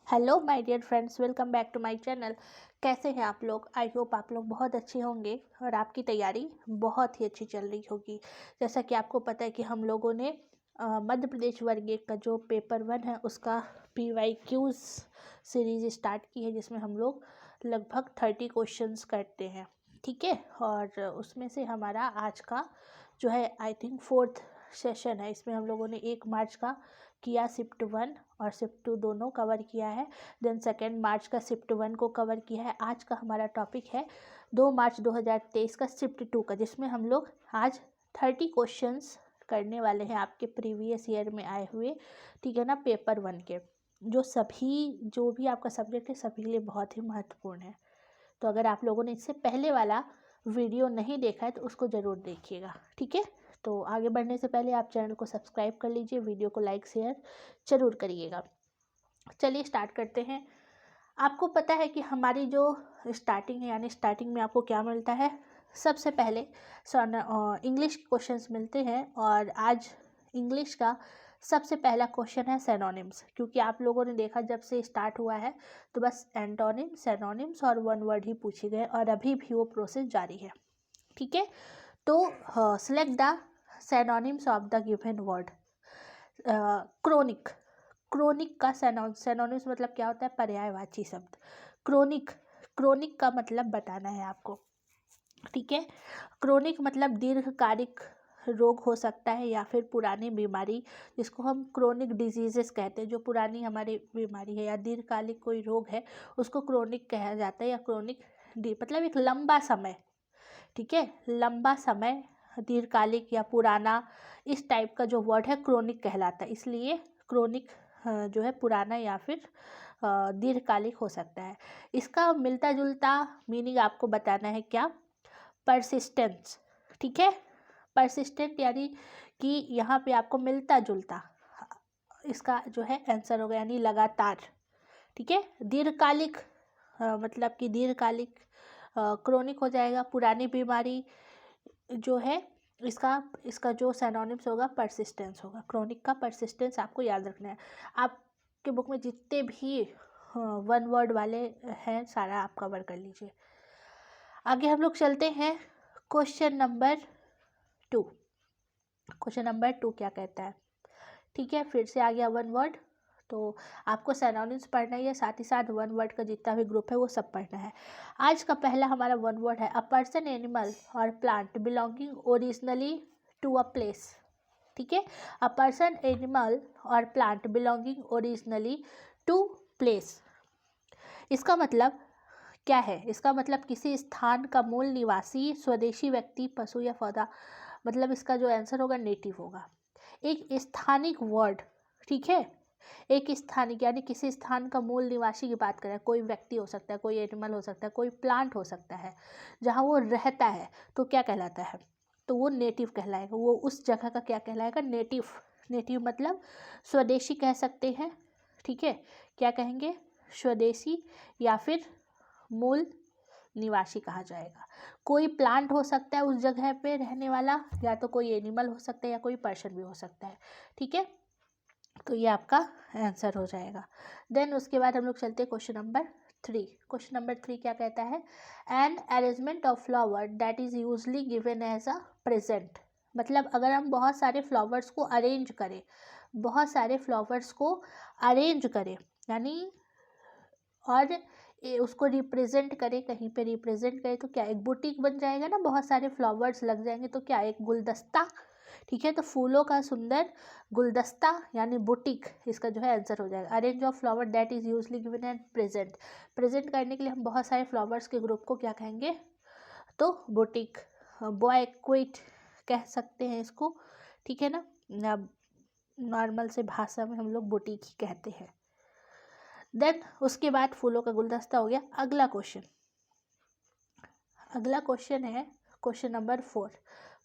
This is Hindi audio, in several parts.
Hello my dear friends, welcome back to my channel. कैसे हैं आप लोग? आई होप आप लोग बहुत अच्छे होंगे और आपकी तैयारी बहुत ही अच्छी चल रही होगी। जैसा कि आपको पता है कि हम लोगों ने मध्य प्रदेश वर्ग 1 का जो पेपर 1 है उसका PYQs सीरीज स्टार्ट की है, जिसमें हम लोग लगभग 30 क्वेश्चंस करते हैं। ठीक है, और उसमें से हमारा आज का जो है आई थिंक 4th सेशन है। इसमें हम लोगों ने 1 मार्च का किया, शिफ्ट 1 और शिफ्ट 2 दोनों कवर किया है। देन 2 मार्च का शिफ्ट 1 को कवर किया है। आज का हमारा टॉपिक है 2 मार्च 2023 का शिफ्ट 2 का, जिसमें हम लोग आज 30 क्वेश्चंस करने वाले हैं आपके प्रीवियस ईयर में आए हुए, ठीक है ना, पेपर 1 के, जो भी आपका सब्जेक्ट है सभी के लिए बहुत ही महत्वपूर्ण है। तो अगर आप लोगों ने इससे पहले वाला वीडियो नहीं देखा है तो उसको ज़रूर देखिएगा। ठीक है, तो आगे बढ़ने से पहले आप चैनल को सब्सक्राइब कर लीजिए, वीडियो को लाइक शेयर ज़रूर करिएगा। चलिए स्टार्ट करते हैं। आपको पता है कि हमारी जो स्टार्टिंग है, यानी स्टार्टिंग में आपको क्या मिलता है? सबसे पहले इंग्लिश क्वेश्चंस मिलते हैं, और आज इंग्लिश का सबसे पहला क्वेश्चन है सिनोनिम्स। क्योंकि आप लोगों ने देखा जब से स्टार्ट हुआ है तो बस एंटोनिम, सिनोनिम्स और वन वर्ड ही पूछे गए, और अभी भी वो प्रोसेस जारी है। ठीक है, तो select the synonyms of the given word. Chronic, chronic का सिनोनिम्स मतलब क्या होता है? पर्यायवाची शब्द। क्रोनिक, क्रोनिक का मतलब बताना है आपको। ठीक है, क्रोनिक मतलब दीर्घकालिक रोग हो सकता है या फिर पुरानी बीमारी, जिसको हम क्रोनिक डिजीजेस कहते हैं। जो पुरानी हमारी बीमारी है या दीर्घकालिक कोई रोग है उसको क्रोनिक कहा जाता है, या क्रोनिक मतलब एक लंबा समय। ठीक है, लंबा समय, दीर्घकालिक या पुराना, इस टाइप का जो वर्ड है क्रोनिक कहलाता है। इसलिए क्रोनिक जो है पुराना या फिर दीर्घकालिक हो सकता है। इसका मिलता जुलता मीनिंग आपको बताना है क्या? परसिस्टेंस। ठीक है, परसिस्टेंट यानी कि यहाँ पे आपको मिलता जुलता, इसका जो है आंसर होगा, यानी लगातार। ठीक है, दीर्घकालिक मतलब कि दीर्घकालिक क्रोनिक हो जाएगा। पुरानी बीमारी जो है इसका जो सिनोनिम्स होगा परसिस्टेंस होगा। क्रोनिक का परसिस्टेंस आपको याद रखना है। आपके बुक में जितने भी वन वर्ड वाले हैं सारा आप कवर कर लीजिए। आगे हम लोग चलते हैं क्वेश्चन नंबर 2। क्वेश्चन नंबर 2 क्या कहता है? ठीक है, फिर से आ गया वन वर्ड। तो आपको सिनोनिम्स पढ़ना ही है, साथ ही साथ वन वर्ड का जितना भी ग्रुप है वो सब पढ़ना है। आज का पहला हमारा वन वर्ड है अ पर्सन, एनिमल और plant belonging originally to a place. ठीक है, अ पर्सन, एनिमल और plant belonging originally to place. इसका मतलब क्या है? इसका मतलब किसी स्थान का मूल निवासी, स्वदेशी व्यक्ति, पशु या पौधा। मतलब इसका जो आंसर होगा नेटिव होगा। एक स्थानिक वर्ड, ठीक है, एक स्थानिक यानी किसी स्थान का मूल निवासी की बात करें, कोई व्यक्ति हो सकता है, कोई एनिमल हो सकता है, कोई प्लांट हो सकता है, जहाँ वो रहता है तो क्या कहलाता है? तो वो नेटिव कहलाएगा। वो उस जगह का क्या कहलाएगा? नेटिव। नेटिव मतलब स्वदेशी कह सकते हैं। ठीक है, क्या कहेंगे? स्वदेशी या फिर मूल निवासी कहा जाएगा। कोई प्लांट हो सकता है उस जगह पे रहने वाला, या तो कोई एनिमल हो सकता है, या कोई पर्सन भी हो सकता है। ठीक है, तो ये आपका आंसर हो जाएगा। देन उसके बाद हम लोग चलते हैं क्वेश्चन नंबर 3। क्वेश्चन नंबर 3 क्या कहता है? An arrangement of flower that is usually given as a present. मतलब अगर हम बहुत सारे फ्लावर्स को अरेंज करें, बहुत सारे फ्लावर्स को अरेंज करें यानी और उसको रिप्रेजेंट करें, कहीं पे रिप्रेजेंट करें, तो क्या एक बुटीक बन जाएगा ना, बहुत सारे फ्लावर्स लग जाएंगे तो क्या? एक गुलदस्ता। ठीक है, तो फूलों का सुंदर गुलदस्ता यानी बुटीक इसका जो है आंसर हो जाएगा। Arrange of flower that is usually given and present. Present करने के लिए हम बहुत सारे फ्लावर्स के ग्रुप को क्या कहेंगे? तो बुटीक, बॉयक्विट कह सकते हैं इसको। ठीक है ना, नॉर्मल से भाषा में हम लोग बुटीक ही कहते हैं। देन उसके बाद फूलों का गुलदस्ता हो गया। अगला क्वेश्चन है क्वेश्चन नंबर 4।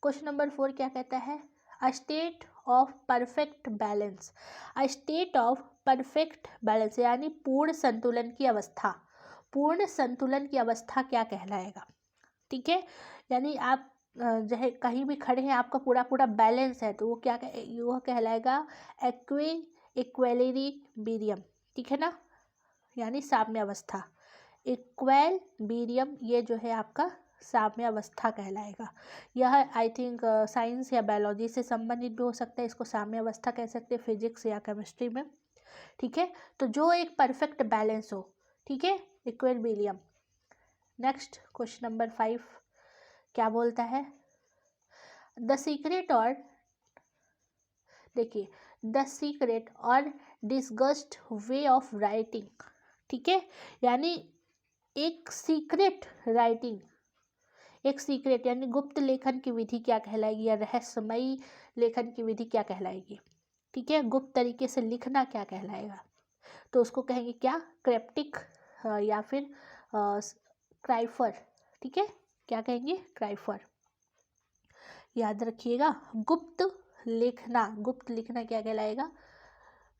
क्वेश्चन नंबर 4 क्या कहता है? A state of perfect balance. A state of perfect balance यानी पूर्ण संतुलन की अवस्था। पूर्ण संतुलन की अवस्था क्या कहलाएगा? ठीक है, यानी आप चाहे कहीं भी खड़े हैं, आपका पूरा पूरा बैलेंस है, तो वो क्या वो कहलाएगा? इक्विलिब्रियम। ठीक है ना, यानी साम्यावस्था। इक्विलिब्रियम ये जो है आपका साम्यावस्था कहलाएगा। यह आई थिंक साइंस या बायोलॉजी से संबंधित भी हो सकता है, इसको साम्यावस्था कह सकते हैं फिजिक्स या केमिस्ट्री में। ठीक है, तो जो एक परफेक्ट बैलेंस हो, ठीक है, इक्विलिब्रियम। नेक्स्ट क्वेश्चन नंबर 5 क्या बोलता है? द सीक्रेट और देखिए, द सीक्रेट और डिस्गस्ट वे ऑफ राइटिंग, ठीक है, यानी एक सीक्रेट राइटिंग, एक सीक्रेट यानी गुप्त लेखन की विधि क्या कहलाएगी, या रहस्यमयी लेखन की विधि क्या कहलाएगी? ठीक है, गुप्त तरीके से लिखना क्या कहलाएगा? तो उसको कहेंगे क्या? क्रिप्टिक या फिर क्राइफर। ठीक है, क्या कहेंगे? क्राइफर। याद रखिएगा, गुप्त लिखना क्या कहलाएगा?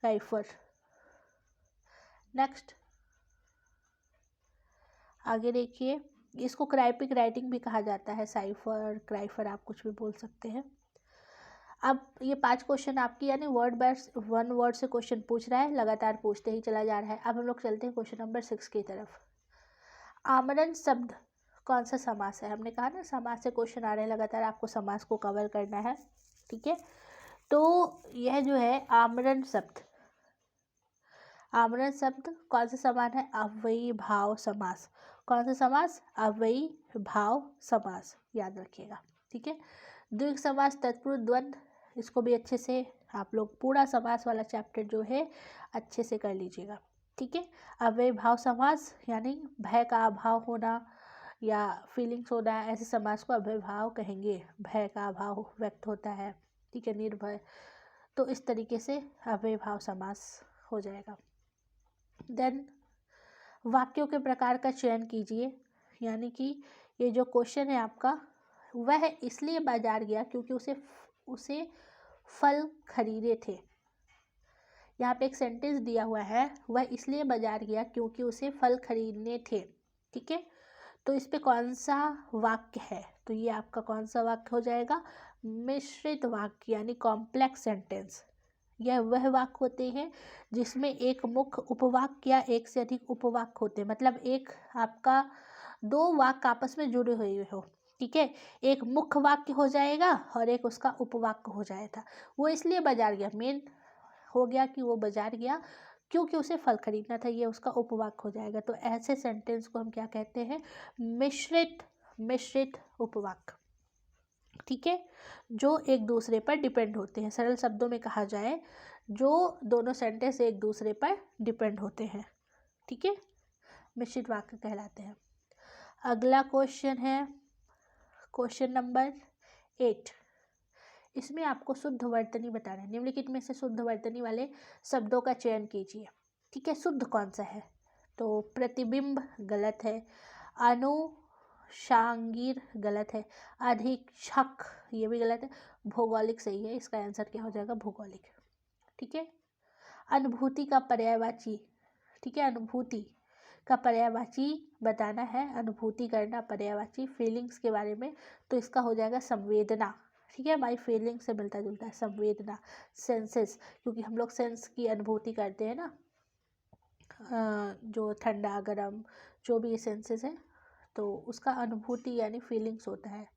क्राइफर। नेक्स्ट आगे देखिए, इसको क्राइपिक राइटिंग भी कहा जाता है, साइफर, क्राइफर, आप कुछ भी बोल सकते हैं। अब ये 5 क्वेश्चन आपकी यानी वर्ड बाय वन वर्ड से क्वेश्चन पूछ रहा है, लगातार पूछते ही चला जा रहा है। अब हम लोग चलते हैं क्वेश्चन नंबर 6 की तरफ। आमरण शब्द कौन सा समास है? हमने कहा ना समास से क्वेश्चन आ रहे हैं लगातार, आपको समास को कवर करना है। ठीक है, तो यह जो है आमरण शब्द कौन सा समान है? अव्ययी भाव समास। कौन सा समास? अव्ययी भाव समास, याद रखिएगा। ठीक है, द्विग समास, तत्पुरुष द्वंद्व, इसको भी अच्छे से आप लोग पूरा समास वाला चैप्टर जो है अच्छे से कर लीजिएगा। ठीक है, अव्ययी भाव समास यानी भय का अभाव होना या फीलिंग्स होना, ऐसे समास को अव्ययी भाव कहेंगे। भय का अभाव व्यक्त होता है, ठीक है, निर्भय, तो इस तरीके से अव्ययी भाव समास हो जाएगा। देन वाक्यों के प्रकार का चयन कीजिए, यानी कि ये जो क्वेश्चन है आपका, वह इसलिए बाजार गया क्योंकि उसे फल खरीदे थे। यहाँ पे एक सेंटेंस दिया हुआ है, वह इसलिए बाजार गया क्योंकि उसे फल खरीदने थे। ठीक है, तो इस पे कौन सा वाक्य है? तो ये आपका कौन सा वाक्य हो जाएगा? मिश्रित वाक्य यानी कॉम्प्लेक्स सेंटेंस। यह वह वाक्य होते हैं जिसमें एक मुख्य उपवाक्य या एक से अधिक उपवाक्य होते हैं, मतलब एक आपका 2 वाक्य आपस में जुड़े हुए हो। ठीक है, एक मुख्य वाक्य हो जाएगा और एक उसका उपवाक्य हो जाएगा। वो इसलिए बाजार गया, मेन हो गया कि वो बाजार गया क्योंकि उसे फल खरीदना था, ये उसका उपवाक्य हो जाएगा। तो ऐसे सेंटेंस को हम क्या कहते हैं? मिश्रित उपवाक्य। ठीक है, जो एक दूसरे पर डिपेंड होते हैं। सरल शब्दों में कहा जाए, जो दोनों सेंटेंस एक दूसरे पर डिपेंड होते हैं। ठीक है, मिश्रित वाक्य कहलाते हैं। अगला क्वेश्चन है क्वेश्चन नंबर 8। इसमें आपको शुद्ध वर्तनी बताना है। निम्नलिखित में से शुद्ध वर्तनी वाले शब्दों का चयन कीजिए। ठीक है, शुद्ध कौन सा है? तो प्रतिबिंब गलत है, अनुषांगिक गलत है, अधीक्षक ये भी गलत है, भौगोलिक सही है। इसका आंसर क्या हो जाएगा? भौगोलिक। ठीक है, अनुभूति का पर्यायवाची, ठीक है, अनुभूति का पर्यायवाची बताना है, अनुभूति करना पर्यायवाची फीलिंग्स के बारे में, तो इसका हो जाएगा संवेदना। ठीक है, माई फीलिंग से मिलता जुलता है संवेदना, सेंसेस, क्योंकि हम लोग सेंस की अनुभूति करते हैं ना, जो ठंडा गर्म जो भी सेंसेस है, तो उसका अनुभूति यानी फीलिंग्स होता है,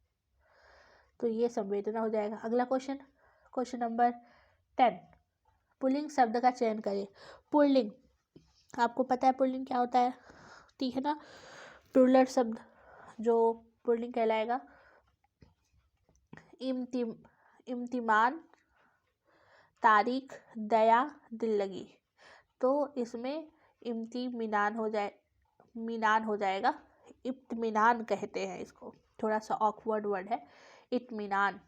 तो ये संवेदना हो जाएगा। अगला क्वेश्चन नंबर 10। पुल्लिंग शब्द का चयन करें। पुल्लिंग, आपको पता है पुल्लिंग क्या होता है? ठीक है ना, प्लूरल शब्द जो पुल्लिंग कहलाएगा। इम्तिमान, तारीख, दया, दिल लगी, तो इसमें इम्तिमिनान हो जाएगा। इत्मीनान कहते हैं इसको, थोड़ा सा ऑकवर्ड वर्ड है। इत्मीनान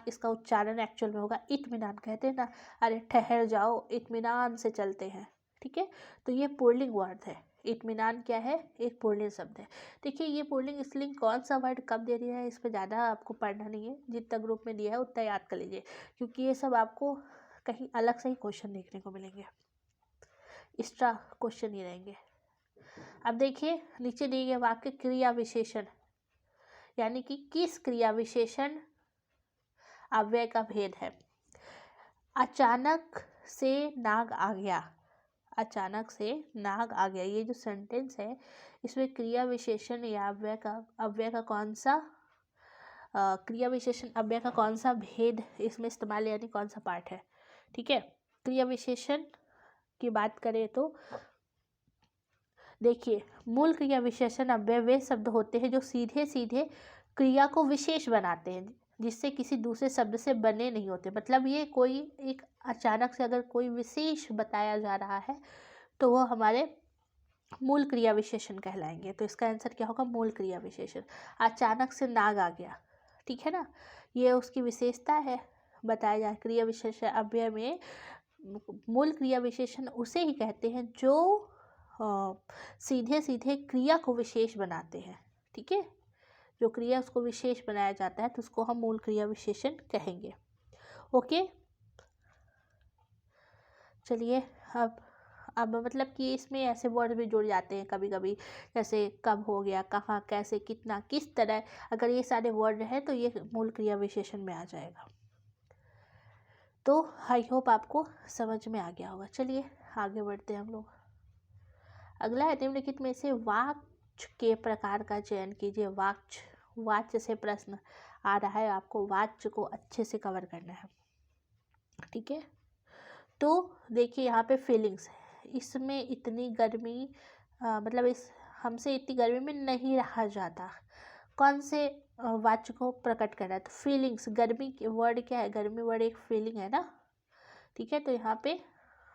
इसका उच्चारण एक्चुअल में होगा इत्मीनान, कहते हैं ना, अरे ठहर जाओ, इत्मीनान से चलते हैं। ठीक है, तो ये पुल्लिंग वर्ड है। इत्मीनान क्या है? एक पुल्लिंग शब्द है। देखिए, ये पुल्लिंग स्त्रीलिंग कौन सा वर्ड कब दे दिया है, इस पर ज़्यादा आपको पढ़ना नहीं है, जितना ग्रुप में दिया है उतना याद कर लीजिए, क्योंकि ये सब आपको कहीं अलग से ही क्वेश्चन देखने को मिलेंगे, एक्स्ट्रा क्वेश्चन ही रहेंगे। अब देखिए, नीचे दिए गए वाक्य क्रिया विशेषण, यानी कि किस क्रिया विशेषण अव्यय का भेद है। अचानक से नाग आ गया, अचानक से नाग आ गया। ये जो सेंटेंस है इसमें क्रिया विशेषण या अव्यय का कौन सा क्रिया विशेषण अव्यय का कौन सा भेद इसमें इस्तेमाल यानी कौन सा पार्ट है। ठीक है, क्रिया विशेषण की बात करें तो देखिए, मूल क्रिया विशेषण अव्यय वे शब्द होते हैं जो सीधे सीधे क्रिया को विशेष बनाते हैं, जिससे किसी दूसरे शब्द से बने नहीं होते। मतलब ये कोई एक अचानक से अगर कोई विशेष बताया जा रहा है तो वो हमारे मूल क्रिया विशेषण कहलाएंगे। तो इसका आंसर क्या होगा, मूल क्रिया विशेषण। अचानक से नाग आ गया, ठीक है ना, ये उसकी विशेषता है, बताया जाए क्रिया विशेषण अव्यय में मूल क्रिया विशेषण उसे ही कहते हैं जो सीधे सीधे क्रिया को विशेष बनाते हैं। ठीक है, जो क्रिया उसको विशेष बनाया जाता है तो उसको हम मूल क्रिया विशेषण कहेंगे। ओके, चलिए अब मतलब कि इसमें ऐसे वर्ड भी जुड़ जाते हैं कभी कभी, जैसे कब हो गया, कहाँ, कैसे, कितना, किस तरह, अगर ये सारे वर्ड हैं तो ये मूल क्रिया विशेषण में आ जाएगा। तो आई होप आपको समझ में आ गया होगा। चलिए आगे बढ़ते हैं हम लोग। अगला है, निम्नलिखित में से वाक्य के प्रकार का चयन कीजिए। वाच्य से प्रश्न आ रहा है, आपको वाच्य को अच्छे से कवर करना है। ठीक है, तो देखिए यहाँ पे फीलिंग्स है, इसमें इतनी गर्मी मतलब इस हमसे इतनी गर्मी में नहीं रहा जाता, कौन से वाच्य को प्रकट कर रहा है, तो फीलिंग्स। गर्मी के वर्ड क्या है, गर्मी वर्ड एक फीलिंग है ना। ठीक है, तो यहाँ पे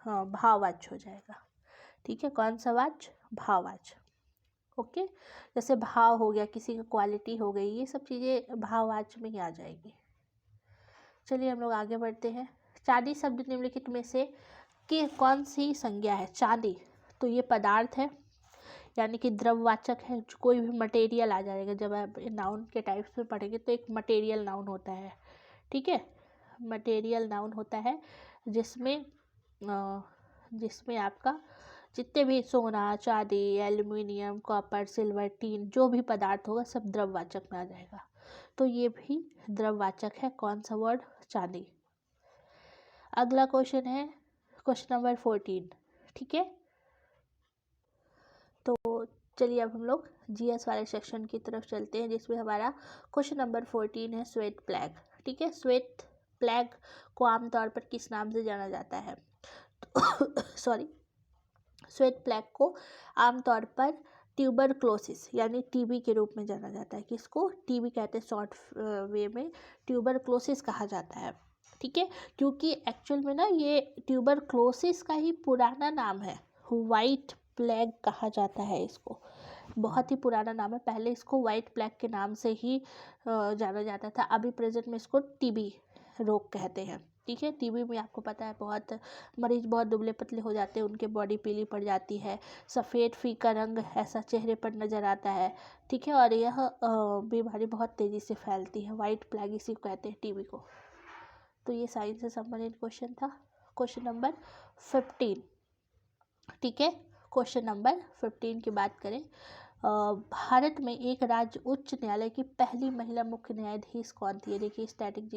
भाववाच्य हो जाएगा। ठीक है, कौन सा वाच्य, भाववाच्य। ओके, जैसे भाव हो गया, किसी का क्वालिटी हो गई, ये सब चीज़ें भाववाच्य में ही आ जाएगी। चलिए हम लोग आगे बढ़ते हैं। चांदी शब्द निम्नलिखित में से कि कौन सी संज्ञा है। चांदी तो ये पदार्थ है, यानी कि द्रववाचक है, कोई भी मटेरियल आ जाएगा। जब आप नाउन के टाइप्स में पढ़ेंगे तो एक मटेरियल नाउन होता है। ठीक है, मटेरियल नाउन होता है जिसमें आपका जितने भी सोना, चांदी, एल्युमिनियम, कॉपर, सिल्वर, टीन, जो भी पदार्थ होगा सब द्रववाचक में आ जाएगा। तो ये भी द्रववाचक है। कौन सा वर्ड, चांदी। अगला क्वेश्चन है क्वेश्चन नंबर 14। ठीक है, तो चलिए अब हम लोग जीएस वाले सेक्शन की तरफ चलते हैं, जिसमें हमारा क्वेश्चन नंबर 14 है स्वेट प्लैग। ठीक है, स्वेट प्लैग को आमतौर पर किस नाम से जाना जाता है, सॉरी, स्वेट प्लैग को आमतौर पर ट्यूबरक्लोसिस यानी टीबी के रूप में जाना जाता है। किसको, टीबी कहते हैं, शॉर्ट वे में ट्यूबरक्लोसिस कहा जाता है। ठीक है, क्योंकि एक्चुअल में ना ये ट्यूबरक्लोसिस का ही पुराना नाम है, वाइट प्लेग कहा जाता है इसको, बहुत ही पुराना नाम है। पहले इसको वाइट प्लेग के नाम से ही जाना जाता था, अभी प्रेजेंट में इसको टीबी रोग कहते हैं। ठीक है, टीबी में आपको पता है बहुत मरीज बहुत दुबले पतले हो जाते हैं, उनके बॉडी पीली पड़ जाती है, सफ़ेद फीका रंग ऐसा चेहरे पर नज़र आता है। ठीक है, और यह बीमारी बहुत तेज़ी से फैलती है, वाइट प्लेग इसी को कहते हैं, टीबी को। तो ये साइंस से संबंधित क्वेश्चन था, क्वेश्चन नंबर 15। ठीक है, क्वेश्चन नंबर 15 की बात करें, भारत में एक राज्य उच्च न्यायालय की पहली महिला मुख्य न्यायाधीश कौन थी। देखिए स्टैटिक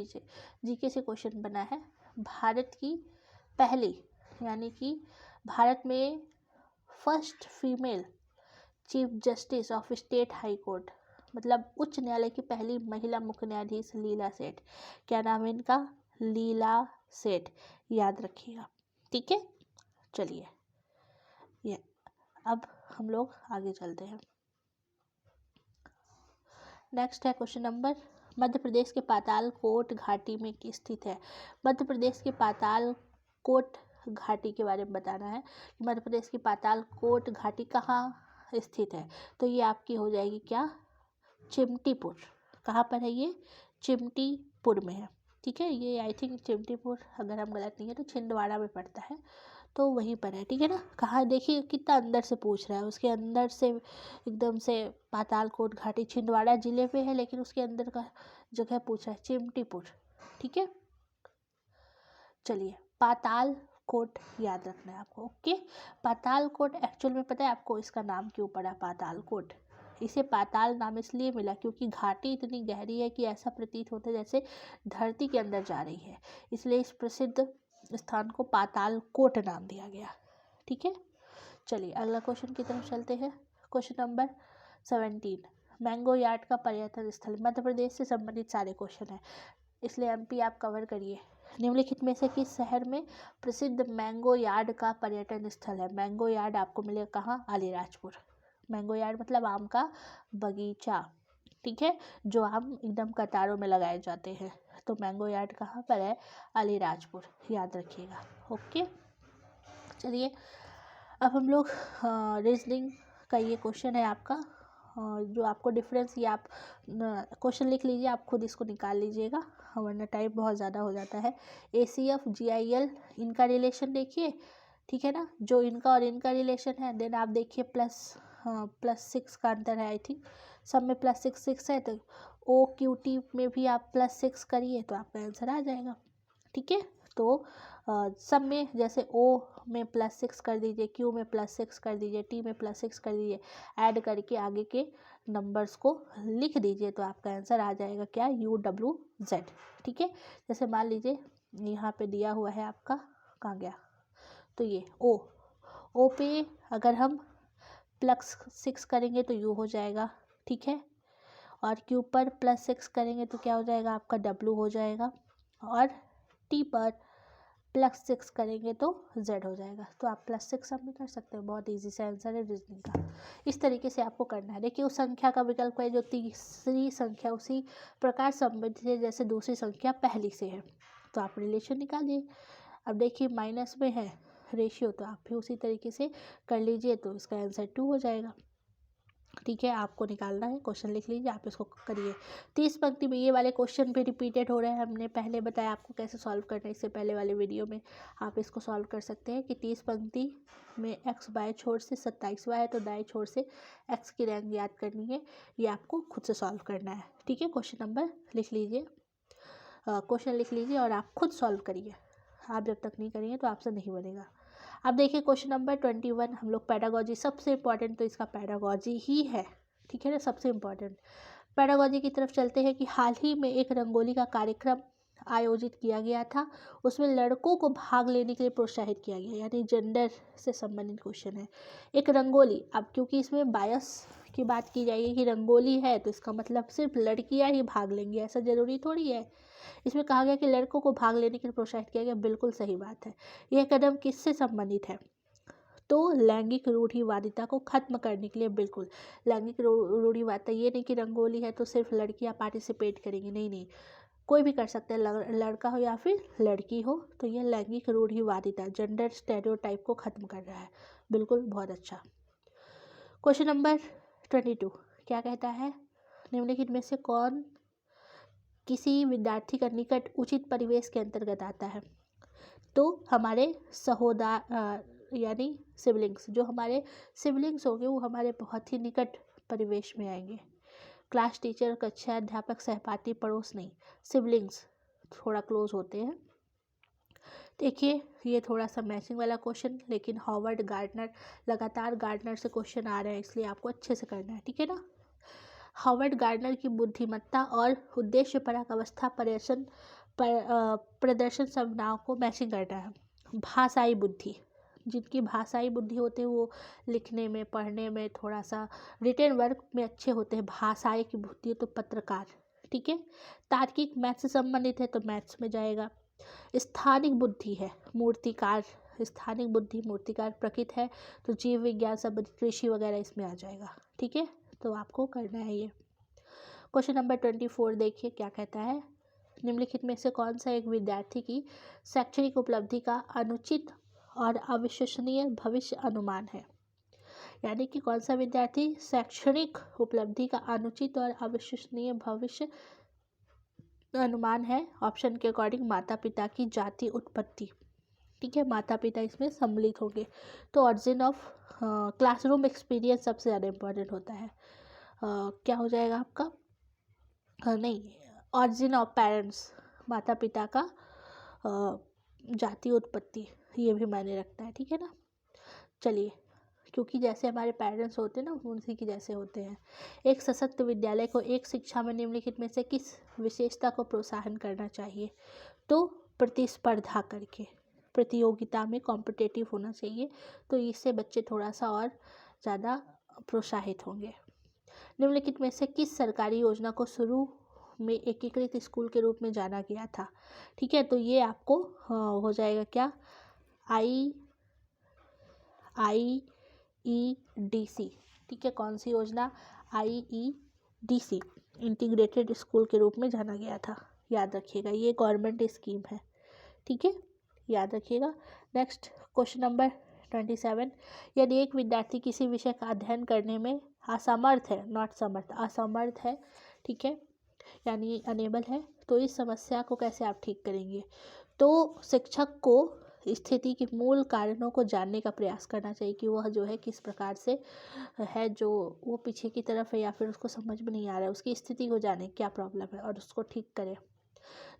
जीके से क्वेश्चन बना है, भारत की पहली यानी कि भारत में first female chief justice of state high court, मतलब उच्च न्यायालय की पहली महिला मुख्य न्यायाधीश लीला सेठ। क्या नाम है इनका, लीला सेठ, याद रखिएगा। ठीक है, चलिए ये अब हम लोग आगे चलते हैं। नेक्स्ट है क्वेश्चन नंबर, मध्य प्रदेश के पातालकोट घाटी में स्थित है। मध्य प्रदेश के पातालकोट घाटी के बारे में बताना है कि मध्य प्रदेश की पातालकोट घाटी कहाँ स्थित है। तो ये आपकी हो जाएगी क्या, चिमटीपुर। कहाँ पर है ये, चिमटीपुर में है। ठीक है, ये आई थिंक चिमटीपुर, अगर हम गलत नहीं है तो छिंदवाड़ा में पड़ता है, तो वहीं पर है। ठीक है ना, कहाँ, देखिए कितना अंदर से पूछ रहा है, उसके अंदर से एकदम से पातालकोट घाटी छिंदवाड़ा जिले पे है, लेकिन उसके अंदर का जगह पूछ रहा है, चिमटीपुर। ठीक है, चलिए पातालकोट याद रखना है आपको। ओके, पातालकोट एक्चुअल में पता है आपको इसका नाम क्यों पड़ा पातालकोट, इसे पाताल नाम इसलिए मिला क्योंकि घाटी इतनी गहरी है कि ऐसा प्रतीत होता है जैसे धरती के अंदर जा रही है, इसलिए इस प्रसिद्ध स्थान को पातालकोट नाम दिया गया। ठीक है। चलिए अगला क्वेश्चन की तरफ चलते हैं। क्वेश्चन नंबर 17, मैंगो यार्ड का पर्यटन स्थल। मध्य प्रदेश से संबंधित सारे क्वेश्चन हैं, इसलिए एमपी आप कवर करिए। निम्नलिखित में से किस शहर में प्रसिद्ध मैंगो यार्ड का पर्यटन स्थल है? मैंगो यार्ड आपको मिलेगा कहाँ? अलीराजपुर। मैंगो यार्ड मतलब आम का बगीचा, ठीक है, जो आम एकदम कतारों में लगाए जाते हैं। तो मैंगो यार्ड कहाँ पर है? अलीराजपुर, याद रखिएगा। ओके, चलिए अब हम लोग रीजनिंग का ये क्वेश्चन है आपका, जो आपको डिफरेंस, ये आप क्वेश्चन लिख लीजिए, आप खुद इसको निकाल लीजिएगा वरना टाइम बहुत ज़्यादा हो जाता है। ACF GIL इनका रिलेशन देखिए, ठीक है ना, जो इनका और इनका रिलेशन है। देन आप देखिए +6 का अंतर है, आई थिंक सब में +6 है, तो OQT में भी आप +6 करिए तो आपका आंसर आ जाएगा, ठीक है। तो सब में जैसे O में +6 कर दीजिए, Q में +6 कर दीजिए, T में +6 कर दीजिए, ऐड करके आगे के नंबर्स को लिख दीजिए तो आपका आंसर आ जाएगा क्या? UWZ, ठीक है। जैसे मान लीजिए यहाँ पे दिया हुआ है आपका, कहाँ गया, तो ये O पे अगर हम +6 करेंगे तो U हो जाएगा, ठीक है, और Q पर +6 करेंगे तो क्या हो जाएगा? आपका W हो जाएगा, और T पर +6 करेंगे तो Z हो जाएगा। तो आप +6 सब में कर सकते हो, बहुत इजी से आंसर है रीजनिंग का। इस तरीके से आपको करना है। देखिए उस संख्या का विकल्प है जो तीसरी संख्या उसी प्रकार संबंधित है जैसे दूसरी संख्या पहली से है, तो आप रिलेशन निकालिए। अब देखिए माइनस में है रेशियो, तो आप भी उसी तरीके से कर लीजिए तो इसका आंसर 2 हो जाएगा, ठीक है। आपको निकालना है, क्वेश्चन लिख लीजिए, आप इसको करिए। 30 पंक्ति में ये वाले क्वेश्चन भी रिपीटेड हो रहे हैं, हमने पहले बताया आपको कैसे सॉल्व करना है, इससे पहले वाले वीडियो में आप इसको सॉल्व कर सकते हैं कि 30 पंक्ति में x बाएं छोर से 27वां है तो दाएं छोर से x की रैंक याद करनी है, ये आपको खुद से सॉल्व करना है, ठीक है। क्वेश्चन नंबर लिख लीजिए, क्वेश्चन लिख लीजिए और आप खुद सॉल्व करिए। आप जब तक नहीं करेंगे तो आपसे नहीं बनेगा। अब देखिए क्वेश्चन नंबर 21, हम लोग पैडागॉजी, सबसे इम्पॉर्टेंट तो इसका पैडागॉजी ही है, ठीक है ना, सबसे इम्पॉर्टेंट। पैडागॉजी की तरफ चलते हैं कि हाल ही में एक रंगोली का कार्यक्रम आयोजित किया गया था, उसमें लड़कों को भाग लेने के लिए प्रोत्साहित किया गया, यानी जेंडर से संबंधित क्वेश्चन है। एक रंगोली, अब क्योंकि इसमें बायस की बात की जाएगी कि रंगोली है तो इसका मतलब सिर्फ लड़कियां ही भाग लेंगी, ऐसा जरूरी थोड़ी है। इसमें कहा गया कि लड़कों को भाग लेने के लिए प्रोत्साहित किया गया, बिल्कुल सही बात है। यह कदम किससे संबंधित है? तो लैंगिक रूढ़िवादिता को खत्म करने के लिए, बिल्कुल लैंगिक रूढ़िवादिता, ये नहीं कि रंगोली है तो सिर्फ लड़कियां पार्टिसिपेट करेंगी, नहीं नहीं, कोई भी कर सकता है, लड़का हो या फिर लड़की हो, तो ये लैंगिक रूढ़िवादिता, जेंडर स्टेरियोटाइप को खत्म कर रहा है, बिल्कुल, बहुत अच्छा। क्वेश्चन नंबर 22 क्या कहता है? निम्नलिखित में से कौन किसी विद्यार्थी का निकट उचित परिवेश के अंतर्गत आता है? तो हमारे यानी सिबलिंग्स, जो हमारे सिबलिंग्स होंगे वो हमारे बहुत ही निकट परिवेश में आएंगे। क्लास टीचर, कक्षा अध्यापक, सहपाठी, पड़ोस नहीं, सिबलिंग्स थोड़ा क्लोज होते हैं। देखिए ये थोड़ा सा मैचिंग वाला क्वेश्चन, लेकिन हॉवर्ड गार्डनर, लगातार गार्डनर से क्वेश्चन आ रहे हैं इसलिए आपको अच्छे से करना है, ठीक है ना। हॉवर्ड गार्डनर की बुद्धिमत्ता और उद्देश्यपरक अवस्था प्रदर्शन संभावनाओं को मैचिंग करना है। भाषाई बुद्धि, जिनकी भाषाई बुद्धि होते हैं वो लिखने में, पढ़ने में, थोड़ा सा रिटेन वर्क में अच्छे होते हैं। भाषाई की बुद्धि तो पत्रकार, ठीक है। तार्किक, मैथ्स से संबंधित है तो मैथ्स में जाएगा। स्थानिक बुद्धि है, मूर्तिकार, स्थानिक बुद्धि मूर्तिकार। प्रकृत है तो जीव विज्ञान संबंधित, कृषि वगैरह इसमें आ जाएगा, ठीक है। तो आपको करना है ये। क्वेश्चन नंबर 24 देखिए क्या कहता है? निम्नलिखित में से कौन सा एक विद्यार्थी की शैक्षणिक उपलब्धि का अनुचित और अविश्वसनीय भविष्य अनुमान है? यानी कि कौन सा विद्यार्थी शैक्षणिक उपलब्धि का अनुचित और अविश्वसनीय भविष्य अनुमान है? ऑप्शन के अकॉर्डिंग माता पिता की जाति, उत्पत्ति, ठीक है, माता पिता इसमें सम्मिलित होंगे। तो ऑरिजिन ऑफ क्लासरूम एक्सपीरियंस सबसे ज़्यादा इम्पोर्टेंट होता है। क्या हो जाएगा आपका? नहीं, ऑरिजिन ऑफ पेरेंट्स, माता पिता का जाति, उत्पत्ति, ये भी मायने रखता है, ठीक है ना। चलिए, क्योंकि जैसे हमारे पेरेंट्स होते हैं ना उसी के जैसे होते हैं। एक सशक्त विद्यालय को एक शिक्षा में निम्नलिखित में से किस विशेषता को प्रोत्साहन करना चाहिए? तो प्रतिस्पर्धा करके, प्रतियोगिता में कॉम्पिटिटिव होना चाहिए, तो इससे बच्चे थोड़ा सा और ज़्यादा प्रोत्साहित होंगे। निम्नलिखित में से किस सरकारी योजना को शुरू में एकीकृत स्कूल के रूप में जाना गया था? ठीक है, तो ये आपको हो जाएगा क्या, IEDC। ठीक है, कौन सी योजना? IEDC, इंटीग्रेटेड स्कूल के रूप में जाना गया था। याद रखिएगा, ये गवर्नमेंट स्कीम है। ठीक है, याद रखिएगा। नेक्स्ट क्वेश्चन नंबर 27, यदि एक विद्यार्थी किसी विषय का अध्ययन करने में असमर्थ है, नॉट समर्थ, असमर्थ है, ठीक है, यानी अनेबल है, तो इस समस्या को कैसे आप ठीक करेंगे? तो शिक्षक को स्थिति के मूल कारणों को जानने का प्रयास करना चाहिए कि वह जो है किस प्रकार से है, जो वो पीछे की तरफ है या फिर उसको समझ में नहीं आ रहा है, उसकी स्थिति को जाने क्या प्रॉब्लम है और उसको ठीक करें।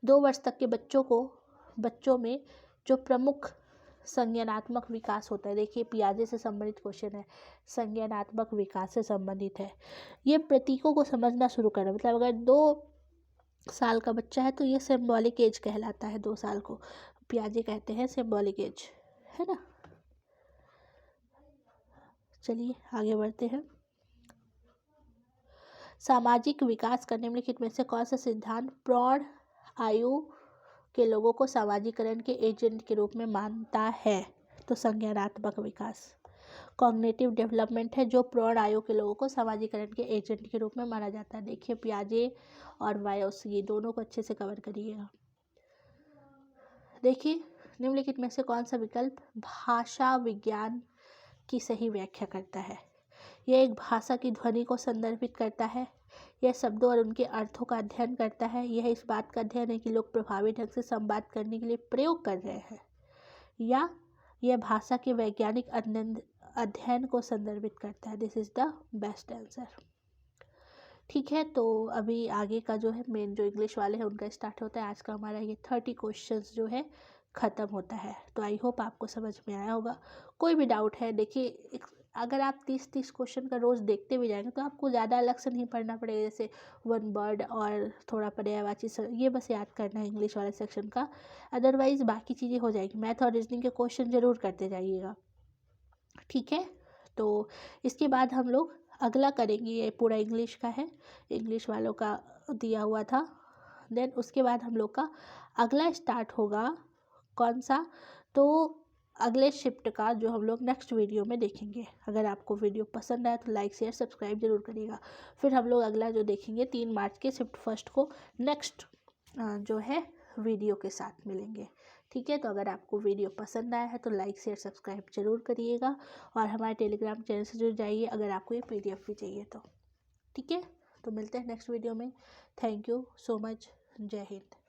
2 वर्ष तक के बच्चों में जो प्रमुख संज्ञानात्मक विकास होता है, देखिए पियाजे से संबंधित क्वेश्चन है, संज्ञानात्मक विकास से संबंधित है। ये प्रतीकों को समझना शुरू करें, मतलब अगर 2 साल का बच्चा है तो ये सिंबॉलिक एज कहलाता है, 2 साल को पियाजे कहते हैं सिंबॉलिक एज, है ना। चलिए आगे बढ़ते हैं। सामाजिक विकास का निम्नलिखित में से कौन सा सिद्धांत प्रौढ़ आयु के लोगों को सामाजिकरण के एजेंट के रूप में मानता है? तो संज्ञानात्मक विकास, कॉग्निटिव डेवलपमेंट है, जो प्रौढ़ आयु के लोगों को सामाजिकरण के एजेंट के रूप में माना जाता है। देखिए पियाजे और वायोस्की दोनों को अच्छे से कवर करिएगा। देखिए निम्नलिखित में से कौन सा विकल्प भाषा विज्ञान की सही व्याख्या करता है? यह एक भाषा की ध्वनि को संदर्भित करता है, यह शब्दों और उनके अर्थों का अध्ययन करता है, यह इस बात का अध्ययन है कि लोग प्रभावी ढंग से संवाद करने के लिए प्रयोग कर रहे हैं, या यह भाषा के वैज्ञानिक अध्ययन को संदर्भित करता है। This is the best answer. ठीक है, तो अभी आगे का जो है मेन जो इंग्लिश वाले हैं उनका स्टार्ट होता है। आज का हमारा ये 30 क्वेश्चंस जो है ख़त्म होता है। तो आई होप आपको समझ में आया होगा। कोई भी डाउट है, देखिए अगर आप 30 क्वेश्चन का रोज़ देखते भी जाएंगे तो आपको ज़्यादा अलग से नहीं पढ़ना पड़ेगा, जैसे 1 वर्ड और थोड़ा पर्यायवाची ये बस याद करना है इंग्लिश वाले सेक्शन का, अदरवाइज़ बाकी चीज़ें हो जाएगी। मैथ और रीजनिंग के क्वेश्चन ज़रूर करते जाइएगा। ठीक है, तो इसके बाद हम लोग अगला करेंगे, ये पूरा इंग्लिश का है, इंग्लिश वालों का दिया हुआ था। देन उसके बाद हम लोग का अगला स्टार्ट होगा कौन सा, तो अगले शिफ्ट का जो हम लोग नेक्स्ट वीडियो में देखेंगे। अगर आपको वीडियो पसंद आए तो लाइक शेयर सब्सक्राइब जरूर करिएगा। फिर हम लोग अगला जो देखेंगे 3 मार्च के शिफ्ट फर्स्ट को नेक्स्ट जो है वीडियो के साथ मिलेंगे। ठीक है, तो अगर आपको वीडियो पसंद आया है तो लाइक शेयर सब्सक्राइब जरूर करिएगा और हमारे टेलीग्राम चैनल से जुड़ जाइए अगर आपको ये PDF भी चाहिए तो। ठीक है, तो मिलते हैं नेक्स्ट वीडियो में। Thank you so much. जय हिंद।